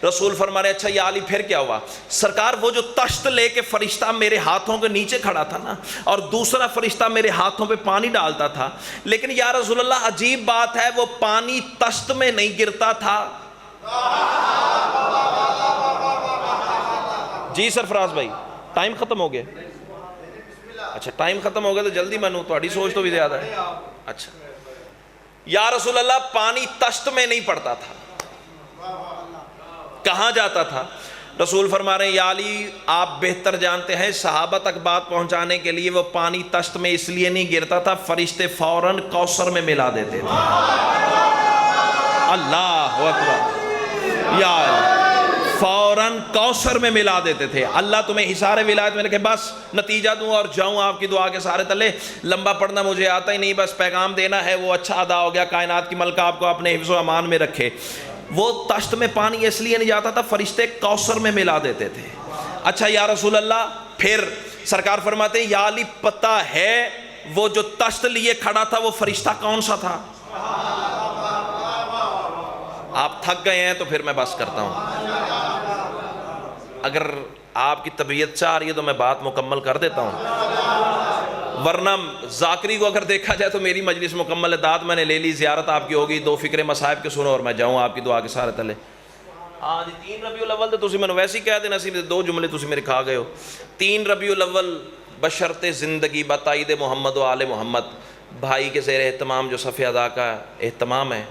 رسول فرما رہے اچھا یا علی پھر کیا ہوا؟ سرکار وہ جو تشت لے کے فرشتہ میرے ہاتھوں کے نیچے کھڑا تھا نا، اور دوسرا فرشتہ میرے ہاتھوں پہ پانی ڈالتا تھا، لیکن یا رسول اللہ عجیب بات ہے وہ پانی تشت میں نہیں گرتا تھا۔ جی سرفراز بھائی ٹائم ختم ہو گیا؟ اچھا ٹائم ختم ہو گیا تو جلدی منو، تھوڑی سوچ تو بھی زیادہ ہے۔ اچھا یا رسول اللہ پانی تشت میں نہیں پڑتا تھا، کہاں جاتا تھا؟ رسول فرما رہے ہیں یا علی آپ بہتر جانتے ہیں، صحابہ تک بات پہنچانے کے لیے وہ پانی تشت میں اس لیے نہیں گرتا تھا، فرشتے فوراً کوثر میں ملا دیتے تھے۔ اللہ اکبر، یا علی فوراً کوثر میں ملا دیتے تھے۔ اللہ تمہیں حصار ولایت میں رکھے۔ بس نتیجہ دوں اور جاؤں آپ کی دعا کے سارے تلے، لمبا پڑھنا مجھے آتا ہی نہیں، بس پیغام دینا ہے وہ اچھا ادا ہو گیا۔ کائنات کی ملکہ آپ کو اپنے حفظ و امان میں رکھے۔ وہ تشت میں پانی اس لیے نہیں جاتا تھا، فرشتے کوثر میں ملا دیتے تھے۔ اچھا یا رسول اللہ پھر سرکار فرماتے ہیں یا علی پتہ ہے وہ جو تشت لیے کھڑا تھا وہ فرشتہ کون سا تھا؟ آپ تھک گئے ہیں تو پھر میں بس کرتا ہوں، اگر آپ کی طبیعت چاہ رہی ہے تو میں بات مکمل کر دیتا ہوں، ورنہ ذاکری کو اگر دیکھا جائے تو میری مجلس مکمل ہے، داد میں نے لے لی، زیارت آپ کی ہوگی، 2 فکرے مصائب کے سنو اور میں جاؤں آپ کی دعا کے سارے تلے۔ ہاں جی 3 ربیع الاول تو تسی میں ویسے ہی کہہ دینا سی، 2 جملے تسی میرے کھا گئے ہو۔ 3 ربیع الاول بشرط زندگی بتائید محمد و آل محمد، بھائی کے زیر اہتمام جو صف ادا کا اہتمام ہے،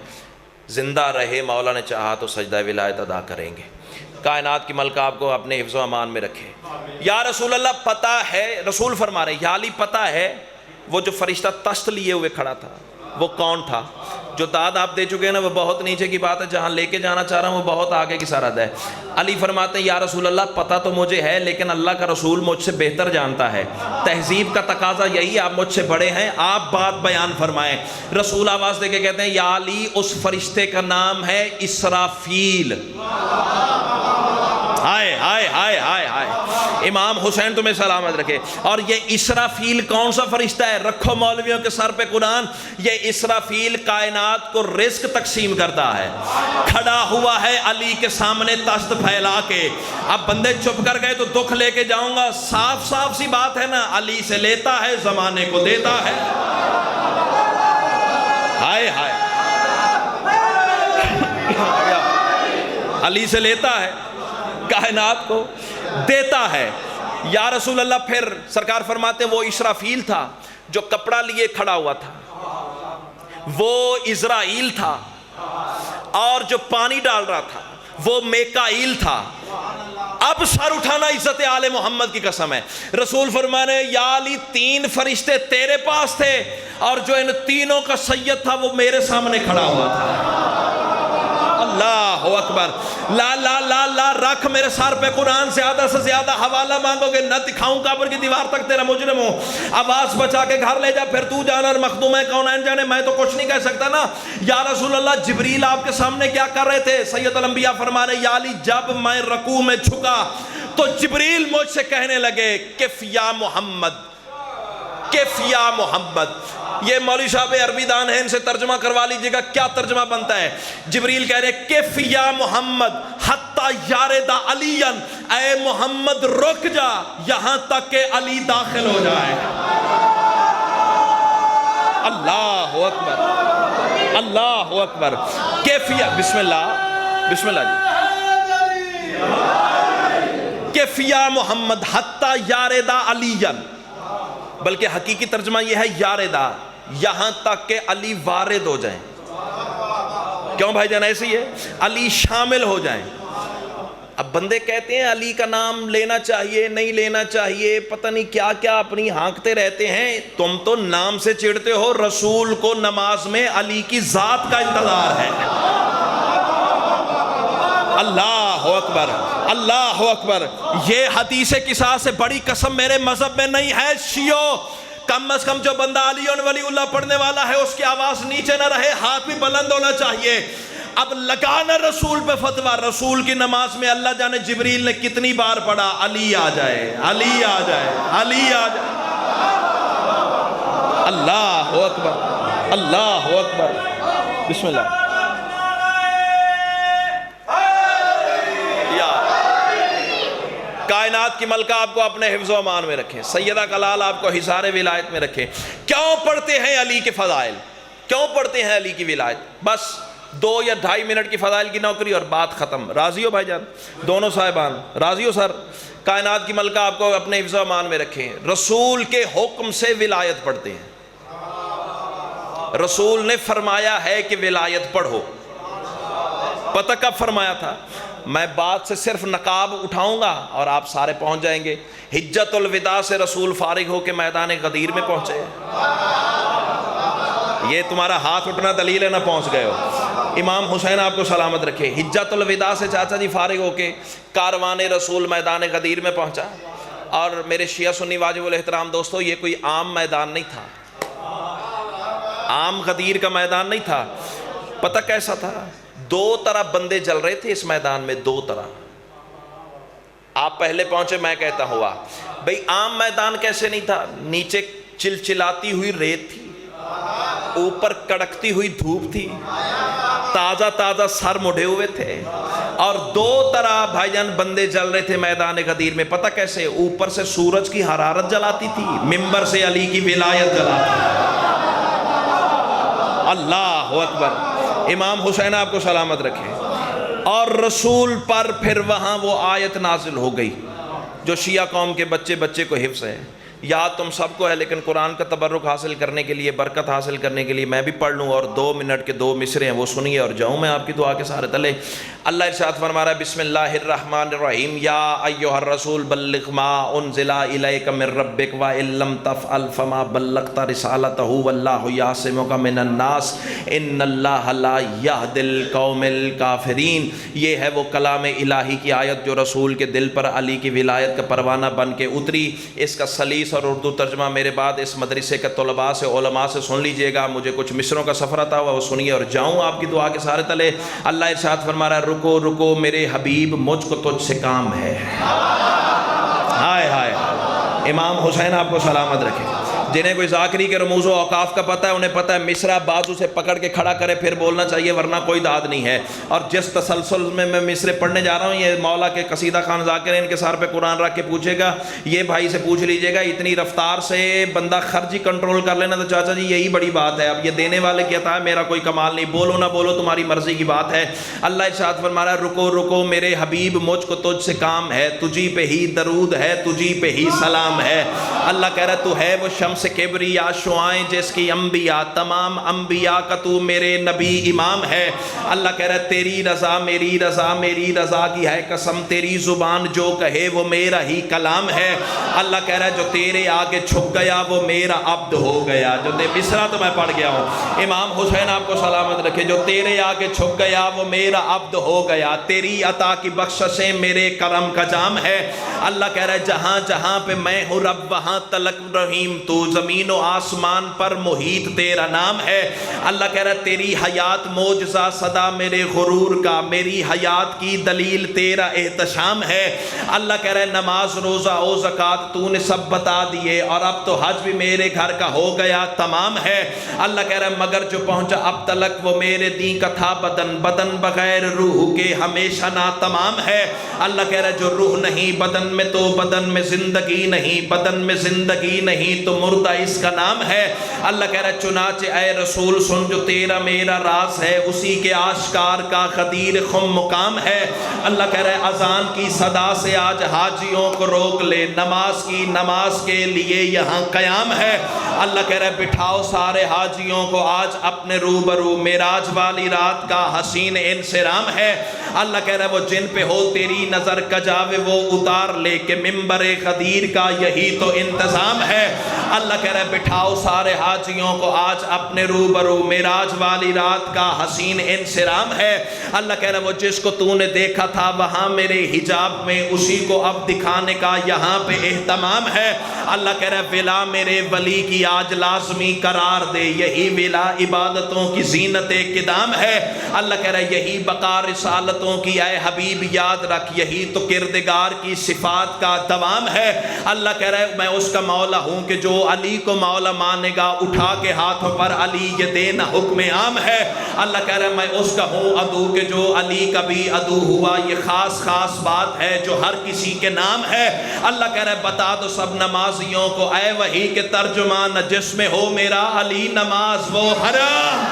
زندہ رہے مولا نے چاہا تو سجدہ ولایت ادا کریں گے۔ کائنات کی ملکہ آپ کو اپنے حفظ و امان میں رکھے۔ یا رسول اللہ پتہ ہے، رسول فرما رہے یا علی پتہ ہے وہ جو فرشتہ تشت لیے ہوئے کھڑا تھا وہ کون تھا؟ جو داد آپ دے چکے ہیں نا وہ بہت نیچے کی بات ہے، جہاں لے کے جانا چاہ رہا ہوں وہ بہت آگے کی سرحد ہے۔ علی فرماتے ہیں یا رسول اللہ پتہ تو مجھے ہے، لیکن اللہ کا رسول مجھ سے بہتر جانتا ہے، تہذیب کا تقاضا یہی، آپ مجھ سے بڑے ہیں، آپ بات بیان فرمائیں۔ رسول آواز دے کے کہتے ہیں یا علی اس فرشتے کا نام ہے اسرافیل۔ ہائے ہائے ہائے ہائے ہائے، امام حسین تمہیں سلامت رکھے۔ اور یہ اسرافیل کون سا فرشتہ ہے؟ رکھو مولویوں کے سر پہ قرآن، یہ اسرافیل کائنات کو رزق تقسیم کرتا ہے، کھڑا ہوا ہے علی کے سامنے تشت پھیلا کے۔ اب بندے چپ کر گئے تو دکھ لے کے جاؤں گا، صاف صاف سی بات ہے نا، علی سے لیتا ہے زمانے کو دیتا ہے۔ ہائے ہائے، علی سے لیتا ہے کائنات کو دیتا ہے۔ یا رسول اللہ پھر سرکار فرماتے وہ اسرافیل تھا جو کپڑا لیے کھڑا ہوا تھا، وہ اسرائیل تھا، اور جو پانی ڈال رہا تھا وہ میکائیل تھا۔ اب سر اٹھانا عزت آل محمد کی قسم ہے۔ رسول فرمانے یا علی 3 فرشتے تیرے پاس تھے، اور جو ان تینوں کا سید تھا وہ میرے سامنے کھڑا ہوا تھا۔ اللہ اکبر. لا لا لا لا رکھ میرے سر پہ قرآن زیادہ سے زیادہ حوالہ مانگو گے نہ دکھاؤں قبر کی دیوار تک تیرا مجرم ہوں. آواز بچا کے گھر لے جا پھر تو جانا اور مخدوم ہے کونین جانے, میں تو کچھ نہیں کہہ سکتا نا. یا رسول اللہ جبریل آپ کے سامنے کیا کر رہے تھے؟ سید الانبیاء فرما رہے یا علی جب میں رکوع میں جھکا تو جبریل مجھ سے کہنے لگے کف یا محمد, کف یا محمد. یہ مولوی صاحب عربی دان ہیں, ان سے ترجمہ کروا لیجئے گا کیا ترجمہ بنتا ہے. جبریل کہہ رہے کف یا محمد حتی یارد علی, اے محمد رک جا یہاں تک کہ علی داخل ہو جائے. اللہ اکبر, اللہ اکبر. کیفیہ بسم اللہ, بسم اللہ جی. کیفیہ محمد حتی یاردا علی, بلکہ حقیقی ترجمہ یہ ہے یاردا یہاں تک کہ علی وارد ہو جائیں. کیوں بھائی جان ایسے ہی ہے, علی شامل ہو جائیں. اب بندے کہتے ہیں علی کا نام لینا چاہیے نہیں لینا چاہیے, پتہ نہیں کیا کیا اپنی ہانکتے رہتے ہیں. تم تو نام سے چڑھتے ہو, رسول کو نماز میں علی کی ذات کا انتظار ہے. اللہ اکبر, اللہ اکبر. یہ حدیث قصاص سے بڑی قسم میرے مذہب میں نہیں ہے. شیعو کم از کم جو بندہ علی ولی اللہ پڑھنے والا ہے اس کی آواز نیچے نہ رہے, ہاتھ بھی بلند ہونا چاہیے. اب لگانا رسول پہ فتویٰ. رسول کی نماز میں اللہ جانے جبریل نے کتنی بار پڑھا علی آ جائے, علی آ جائے, علی آ جائے. اللہ اکبر, اللہ اکبر. بسم اللہ. کائنات کی ملکہ آپ کو اپنے حفظ و امان میں رکھیں, سیدہ کلال آپ کو حصار ولایت میں رکھیں. کیوں پڑھتے ہیں علی کے فضائل, کیوں پڑھتے ہیں علی کی ولایت؟ بس 2 یا 2.5 منٹ کی فضائل کی نوکری اور بات ختم. راضی ہو بھائی جان, دونوں صاحبان راضی ہو سر؟ کائنات کی ملکہ آپ کو اپنے حفظ و امان میں رکھیں. رسول کے حکم سے ولایت پڑھتے ہیں. رسول نے فرمایا ہے کہ ولایت پڑھو. پتہ کب فرمایا تھا؟ میں بات سے صرف نقاب اٹھاؤں گا اور آپ سارے پہنچ جائیں گے. حجت الوداع سے رسول فارغ ہو کے میدان غدیر میں پہنچے. یہ تمہارا ہاتھ اٹھنا دلیل ہے نہ پہنچ گئے ہو. امام حسین آپ کو سلامت رکھے. حجت الوداع سے چاچا جی فارغ ہو کے کاروان رسول میدان غدیر میں پہنچا. اور میرے شیعہ سنی واجب الاحترام دوستو, یہ کوئی عام میدان نہیں تھا, عام غدیر کا میدان نہیں تھا. پتہ کیسا تھا؟ 2 طرح بندے جل رہے تھے اس میدان میں, 2 طرح. آپ پہلے پہنچے, میں کہتا ہوا بھئی عام میدان کیسے نہیں تھا؟ نیچے چلچلاتی ہوئی ریت تھی, اوپر کڑکتی ہوئی دھوپ تھی, تازہ تازہ سر مڑے ہوئے تھے. اور 2 طرح بھائی جان بندے جل رہے تھے میدان غدیر میں. پتہ کیسے؟ اوپر سے سورج کی حرارت جلاتی تھی, منبر سے علی کی ولایت جلاتی تھی. اللہ اکبر. امام حسین آپ کو سلامت رکھے. اور رسول پر پھر وہاں وہ آیت نازل ہو گئی جو شیعہ قوم کے بچے بچے کو حفظ ہے. یاد تم سب کو ہے, لیکن قرآن کا تبرک حاصل کرنے کے لیے, برکت حاصل کرنے کے لیے میں بھی پڑھ لوں, اور 2 منٹ کے 2 مصرے ہیں وہ سنیے اور جاؤں میں آپ کی دعا کے سارے تلے. اللہ ارشاد فرما رہا ہے بسم اللہ الرحمن الرحیم. یا ایھا الرسول بلغ ما انزل الیک من ربک وان لم تفعل فما بلغت رسالتہ واللہ یعصمک من الناس ان اللہ لا یہدی القوم الکافرین. یہ ہے وہ کلام الہی کی آیت جو رسول کے دل پر علی کی ولایت کا پروانہ بن کے اتری. اس کا سلیس اور اردو ترجمہ میرے بعد اس مدرسے کے طلباء سے, علماء سے سن لیجئے گا. مجھے کچھ مصروں کا سفر آتا ہوا وہ سنیے اور جاؤں آپ کی دعا کے سارے تلے. اللہ ارشاد فرما رہا ہے رکو رکو میرے حبیب مجھ کو تجھ سے کام ہے. ہائے ہائے. امام حسین آپ کو سلامت رکھے. جنہیں کوئی ذاکری کے رموز و اوقاف کا پتہ ہے انہیں پتہ ہے مصرع بازو سے پکڑ کے کھڑا کرے پھر بولنا چاہیے ورنہ کوئی داد نہیں ہے. اور جس تسلسل میں میں مصرے پڑھنے جا رہا ہوں یہ مولا کے قصیدہ خان ذاکر ان کے سر پہ قرآن رکھ کے پوچھے گا, یہ بھائی سے پوچھ لیجئے گا اتنی رفتار سے بندہ خرچ ہی کنٹرول کر لینا تو چاچا جی یہی بڑی بات ہے. اب یہ دینے والے کی عطا ہے, میرا کوئی کمال نہیں, بولو نہ بولو تمہاری مرضی کی بات ہے. اللہ ارشاد فرما رہا ہے رکو رکو میرے حبیب مجھ کو تجھ سے کام ہے, تجھی پہ ہی درود ہے, تجھی پہ ہی سلام ہے. اللہ کہہ رہا ہے تو ہے وہ شمس سے کبریا شعائیں جس کی انبیاء، تمام انبیاء کا تو میرے نبی امام ہے۔ اللہ کہہ رہا ہے تیری رضا میری رضا، میری رضا کی ہے قسم، تیری زبان جو کہے وہ میرا ہی کلام ہے۔ اللہ کہہ رہا ہے جو تیرے آگے چھپ گیا وہ میرا عبد ہو گیا۔ جو مصرع تو میں پڑھ گیا ہوں، امام حسین آپ کو سلامت رکھے، جو تیرے آگے چھپ گیا وہ میرا عبد ہو گیا، تیری عطا کی بخششیں میرے کرم کا جام ہے۔ اللہ کہہ رہا ہے جہاں جہاں پہ میں ہوں رب وہاں تلک رحیم تو، زمین و آسمان پر محیط تیرا نام ہے۔ اللہ کہہ رہا ہے تیری حیات معجزہ صدا میرے غرور کا، میری حیات کی دلیل تیرا احتشام ہے۔ اللہ کہہ رہا ہے نماز روزہ و زکوٰۃ تو نے سب بتا دیے، اور اب تو حج بھی میرے گھر کا ہو گیا تمام ہے۔ اللہ کہہ رہا ہے مگر جو پہنچا اب تلک وہ میرے دین کا تھا بدن، بدن بغیر روح کے ہمیشہ ناتمام ہے۔ اللہ کہہ رہا ہے جو روح نہیں بدن میں تو بدن میں زندگی نہیں، بدن میں زندگی نہیں تو مردہ اس کا نام ہے۔ اللہ کہہ رہا ہے چنانچہ اے رسول سن جو تیرا میرا راز ہے، اسی کے آشکار کا غدیر خم مقام ہے۔ اللہ کہہ رہا ہے اذان کی صدا سے آج حاجیوں کو روک لے، نماز کی نماز کے لیے یہاں قیام ہے۔ اللہ کہہ رہا ہے بٹھاؤ سارے حاجیوں کو آج اپنے روبرو، معراج والی رات کا حسین انصرام ہے۔ اللہ کہہ رہا ہے وہ جن پہ ہو تیری نظر کجاوے وہ اتار لے کہ ممبر غدیر کا یہی تو انتظام ہے۔ اللہ کہہ رہا ہے بٹھاؤ سارے حاجیوں کو آج اپنے روبرو، معراج والی رات کا حسین انصرام ہے۔ اللہ کہہ رہا ہے وہ جس کو تو نے دیکھا تھا وہاں میرے حجاب میں، اسی کو اب دکھانے کا یہاں پہ اہتمام ہے۔ اللہ کہہ رہا ہے ولا میرے ولی کی آج لازمی قرار دے، یہی ولا عبادتوں کی زینت قدام ہے۔ اللہ کہہ رہا ہے یہی بقا رسالتوں کی اے حبیب یاد رکھ، یہی تو کردگار کی صفات کا دوام ہے۔ اللہ کہہ رہا ہے میں اس کا مولا ہوں کہ جو علی کو مولا مانے گا اٹھا کے ہاتھوں پر علی یہ دینا حکم عام ہے۔ اللہ کہہ رہا ہے میں اس کا ہوں عدو کہ جو علی کا بھی عدو ہوا، یہ خاص خاص بات ہے جو ہر کسی کے نام ہے۔ اللہ کہہ رہا ہے بتا دو سب نمازیوں کو اے وحی کے ترجمان، جس میں ہو میرا علی نماز وہ حرام۔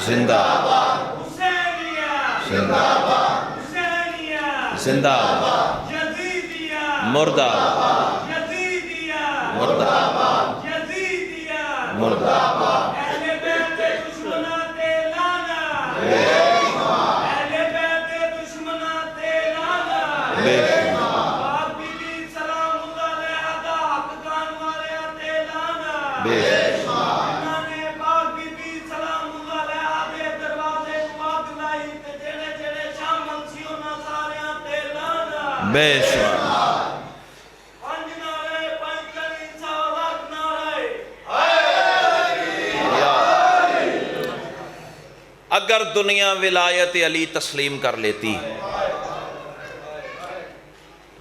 زندہ زندہ مردہ مردہ مردہ بے شمار اگر دنیا ولایت علی تسلیم کر لیتی،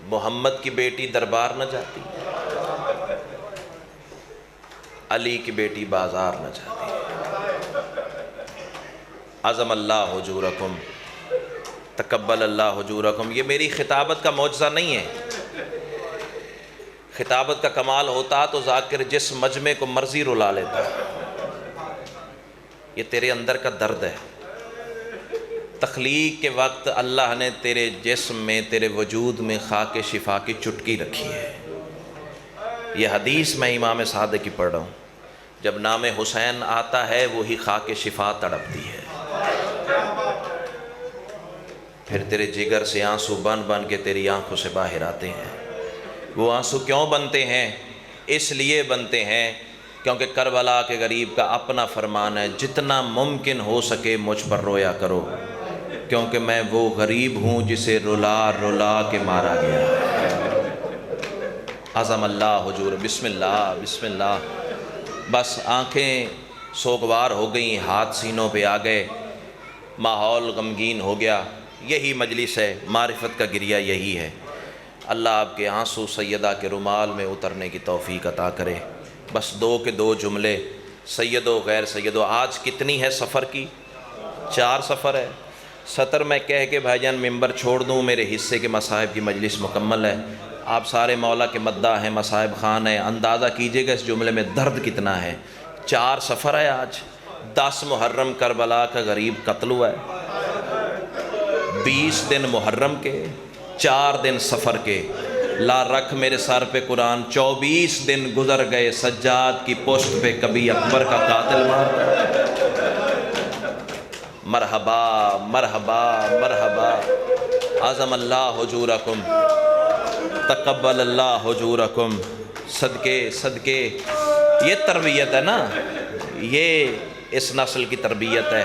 محمد کی بیٹی دربار نہ جاتی، علی کی بیٹی بازار نہ جاتی۔ عظم اللہ حجورکم، تقبل اللہ حجورکم، یہ میری خطابت کا معجزہ نہیں ہے۔ خطابت کا کمال ہوتا تو ذاکر جس مجمع کو مرضی رلا لیتا، یہ تیرے اندر کا درد ہے۔ تخلیق کے وقت اللہ نے تیرے جسم میں، تیرے وجود میں خاک شفا کی چٹکی رکھی ہے۔ یہ حدیث میں امام صادق کی پڑھ رہا ہوں، جب نام حسین آتا ہے وہی خاک شفا تڑپتی ہے۔ پھر تیرے جگر سے آنسو بن بن کے تیری آنکھوں سے باہر آتے ہیں۔ وہ آنسو کیوں بنتے ہیں؟ اس لیے بنتے ہیں کیونکہ کربلا کے غریب کا اپنا فرمان ہے، جتنا ممکن ہو سکے مجھ پر رویا کرو، کیونکہ میں وہ غریب ہوں جسے رلا رلا کے مارا گیا۔ عظم اللہ حضور، بسم اللہ بسم اللہ۔ بس آنکھیں سوگوار ہو گئیں، ہاتھ سینوں پہ آ گئے، ماحول غمگین ہو گیا۔ یہی مجلس ہے، معرفت کا گریہ یہی ہے۔ اللہ آپ کے آنسو سیدہ کے رومال میں اترنے کی توفیق عطا کرے۔ بس دو کے دو جملے، سیدو غیر سیدو۔ آج کتنی ہے سفر کی؟ 4 سفر ہے۔ 70 میں کہہ کے بھائی جان ممبر چھوڑ دوں، میرے حصے کے مصاحب کی مجلس مکمل ہے۔ آپ سارے مولا کے مداح ہیں، مصاحب خان ہیں، اندازہ کیجئے گا اس جملے میں درد کتنا ہے۔ 4 سفر ہے آج۔ 10 محرم کربلا کا غریب قتل ہوا ہے، 20 دن محرم کے، 4 دن سفر کے۔ لا رکھ میرے سر پہ قرآن، 24 دن گزر گئے سجاد کی پشت پہ کبھی اکبر کا قاتل مار۔ مرحبا مرحبا مرحبا، عظم اللہ حجورکم، تقبل اللہ حجورکم۔ صدقے صدقے، یہ تربیت ہے نا، یہ اس نسل کی تربیت ہے۔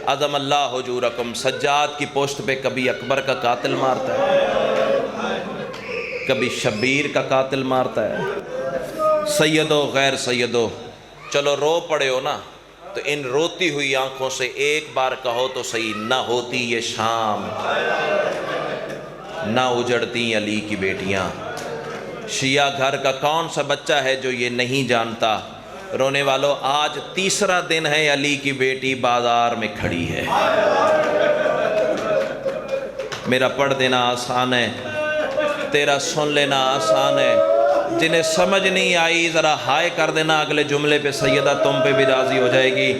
عظم اللہ حجورکم، سجاد کی پشت پہ کبھی اکبر کا قاتل مارتا ہے، کبھی شبیر کا قاتل مارتا ہے۔ سیدو غیر سیدو، چلو رو پڑے ہو نا، تو ان روتی ہوئی آنکھوں سے ایک بار کہو تو صحیح، نہ ہوتی یہ شام، نہ اجڑتی علی کی بیٹیاں۔ شیعہ گھر کا کون سا بچہ ہے جو یہ نہیں جانتا؟ رونے والوں، آج 3را دن ہے علی کی بیٹی بازار میں کھڑی ہے۔ میرا پڑھ دینا آسان ہے، تیرا سن لینا آسان ہے۔ جنہیں سمجھ نہیں آئی ذرا ہائے کر دینا، اگلے جملے پہ سیدہ تم پہ بھی راضی ہو جائے گی۔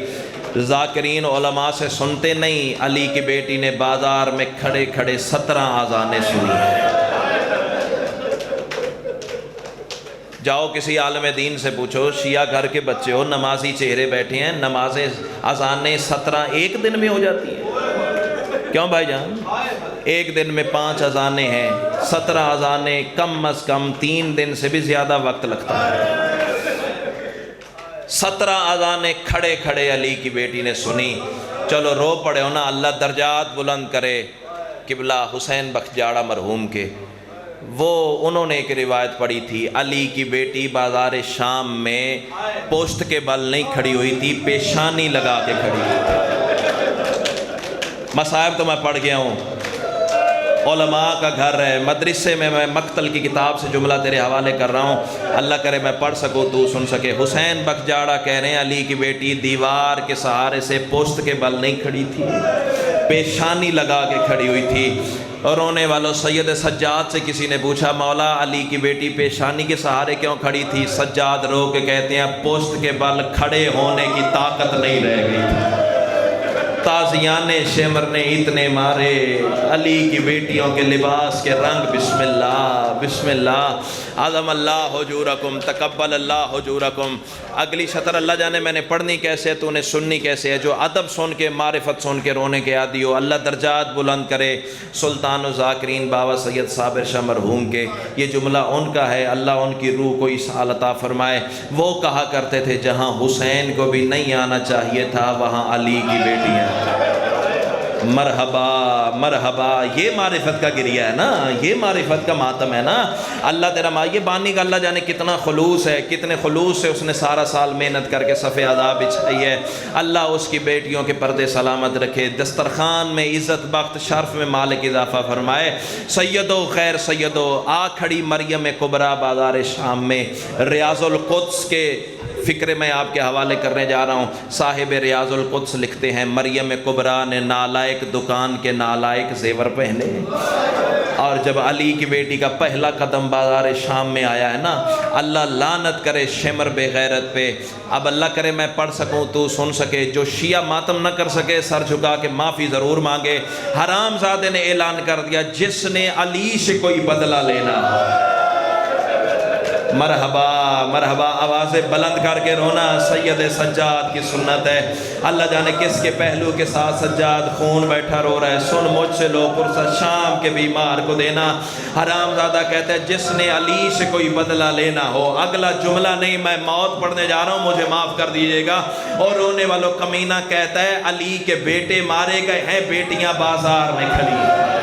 ذاکرین علماء سے سنتے نہیں، علی کی بیٹی نے بازار میں کھڑے کھڑے 17 اذانیں سنی ہیں۔ جاؤ کسی عالم دین سے پوچھو، شیعہ گھر کے بچے ہو، نمازی چہرے بیٹھے ہیں، نمازیں اذانیں 17 ایک دن میں ہو جاتی ہیں؟ کیوں بھائی جان؟ ایک دن میں 5 اذانیں ہیں، 17 اذانیں، کم از کم 3 دن سے بھی زیادہ وقت لگتا ہے۔ 17 اذانیں کھڑے کھڑے علی کی بیٹی نے سنی۔ چلو رو پڑے ہو نا، اللہ درجات بلند کرے۔ قبلہ حسین بختیارہ مرحوم کے، وہ انہوں نے ایک روایت پڑھی تھی، علی کی بیٹی بازار شام میں پشت کے بل نہیں کھڑی ہوئی تھی، پیشانی لگا کے کھڑی ہوئی تھی۔ مصائب تو میں پڑھ گیا ہوں، علماء کا گھر ہے، مدرسے میں مقتل کی کتاب سے جملہ تیرے حوالے کر رہا ہوں، اللہ کرے میں پڑھ سکوں تو سن سکے۔ حسین بختیارہ کہہ رہے ہیں علی کی بیٹی دیوار کے سہارے سے پشت کے بل نہیں کھڑی تھی، پیشانی لگا کے کھڑی ہوئی تھی۔ اور رونے والوں، سید سجاد سے کسی نے پوچھا مولا علی کی بیٹی پیشانی کے سہارے کیوں کھڑی تھی؟ سجاد رو کے کہتے ہیں پشت کے بل کھڑے ہونے کی طاقت نہیں رہ گئی تھی، تازیان شمر نے اتنے مارے، علی کی بیٹیوں کے لباس کے رنگ، بسم اللہ بسم اللہ، عظم اللہ حجورکم، تقبل اللہ حجورکم۔ اگلی سطر اللہ جانے میں نے پڑھنی کیسے ہے، تو انہیں سننی کیسے ہے۔ جو ادب سن کے، معرفت سن کے رونے کے عادی ہو، اللہ درجات بلند کرے۔ سلطان و ذاکرین بابا سید صابر شاہ مرحوم کے یہ جملہ ان کا ہے، اللہ ان کی روح کو اسحال عطا فرمائے۔ وہ کہا کرتے تھے جہاں حسین کو بھی نہیں آنا چاہیے تھا وہاں علی کی بیٹیاں۔ مرحبا مرحبا، یہ معرفت کا گریہ ہے نا، یہ معرفت کا ماتم ہے نا۔ اللہ تیرا یہ بانی کا اللہ جانے کتنا خلوص ہے، کتنے خلوص سے اس نے سارا سال محنت کر کے صف عذاب بچھائی ہے۔ اللہ اس کی بیٹیوں کے پردے سلامت رکھے، دسترخوان میں عزت بخت شرف میں مالک اضافہ فرمائے۔ سیدو خیر سیدو، آ کھڑی مریم کبریٰ بازار شام میں۔ ریاض القدس کے فکر میں آپ کے حوالے کرنے جا رہا ہوں، صاحب ریاض القدس لکھتے ہیں مریم کبریٰ نے نالائق دکان کے نالائق زیور پہنے، اور جب علی کی بیٹی کا پہلا قدم بازار شام میں آیا ہے نا، اللہ لعنت کرے شمر بے غیرت پہ۔ اب اللہ کرے میں پڑھ سکوں تو سن سکے، جو شیعہ ماتم نہ کر سکے سر جھکا کے معافی ضرور مانگے۔ حرام زادے نے اعلان کر دیا جس نے علی سے کوئی بدلہ لینا، مرحبا مرحبا، آوازیں بلند کر کے رونا، سید سجاد کی سنت ہے۔ اللہ جانے کس کے پہلو کے ساتھ سجاد خون بیٹھا رو رہا ہے، سن مجھ سے لو پرسہ شام کے بیمار کو دینا۔ حرام زادہ کہتا ہے جس نے علی سے کوئی بدلہ لینا ہو، اگلا جملہ نہیں میں موت پڑھنے جا رہا ہوں، مجھے معاف کر دیجئے گا۔ اور رونے والوں کمینہ کہتا ہے علی کے بیٹے مارے گئے ہیں، بیٹیاں بازار میں کھڑی ہیں۔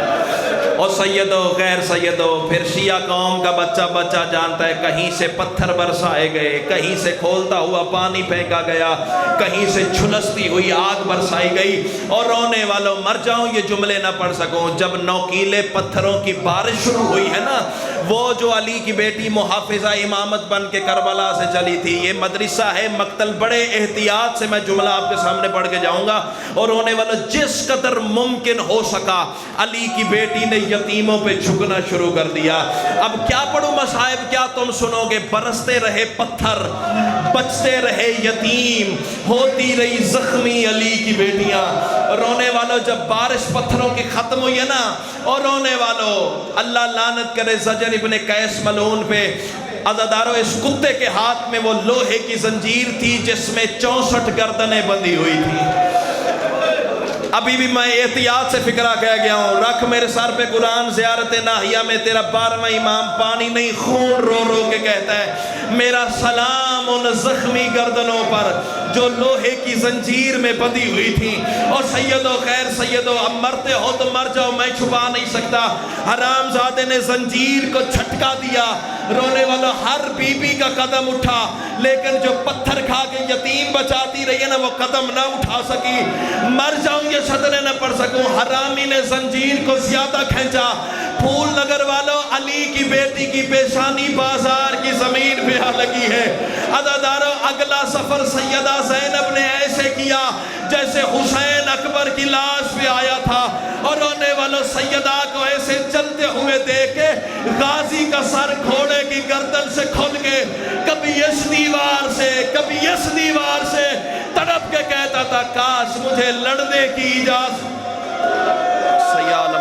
اور سیدو غیر سیدو، پھر شیعہ قوم کا بچہ بچہ جانتا ہے کہیں سے پتھر برسائے گئے، کہیں سے کھولتا ہوا پانی پھینکا گیا، کہیں سے جھلستی ہوئی آگ برسائی گئی۔ اور رونے والوں مر جاؤں یہ جملے نہ پڑھ سکوں، جب نوکیلے پتھروں کی بارش شروع ہوئی ہے نا، وہ جو علی کی بیٹی محافظہ امامت بن کے کربلا سے چلی تھی. یہ مدرسہ ہے مقتل. بڑے احتیاط سے میں جملہ آپ کے سامنے پڑھ کے جاؤں گا. اور ہونے والا جس قدر ممکن ہو سکا علی کی بیٹی نے یتیموں پہ جھکنا شروع کر دیا. اب کیا پڑھوں مصائب کیا تم سنو گے. برستے رہے پتھر، بچتے رہے یتیم، ہوتی رہی زخمی علی کی بیٹیاں. رونے والوں جب بارش پتھروں کی ختم ہوئی ہے نا، اور رونے والوں اللہ لعنت کرے زجر ابن قیس ملعون پہ. عزادارو اس کتے کے ہاتھ میں وہ لوہے کی زنجیر تھی جس میں 64 گردنیں بندھی ہوئی تھی. ابھی بھی میں احتیاط سے فکرہ کہہ گیا ہوں. رکھ میرے سر پہ قرآن زیارت ناہیہ میں تیرا 12واں امام پانی نہیں خون رو رو کے کہتا ہے میرا سلام ان زخمی گردنوں پر جو لوہے کی زنجیر میں بندھی ہوئی تھی. اور سیدو خیر سیدو اب مرتے ہو تو مر جاؤ، میں چھپا نہیں سکتا. حرام زادے نے زنجیر کو جھٹکا دیا. رونے والا ہر بی بی کا قدم اٹھا، لیکن جو پتھر کھا کے یتیم بچاتی رہی ہے نا وہ قدم نہ اٹھا سکی. مر جاؤں یہ شطریں نہ پڑھ سکوں. حرامی نے زنجیر کو زیادہ کھینچا. پھول نگر والوں علی کی بیٹی کی پیشانی بازار کی زمین پہ آ لگی ہے. عزادارو اگلا سفر سیدہ زینب نے ایسے کیا جیسے حسین اکبر کی لاش پہ آیا تھا. اور رونے والوں سیدہ کو ایسے چلتے ہوئے دیکھ کے غازی کا سر گھوڑے کی گردن سے کھل کے کبھی اس دیوار سے کبھی اس دیوار سے تڑپ کے کہتا تھا کاش مجھے لڑنے کی اجازت. سیال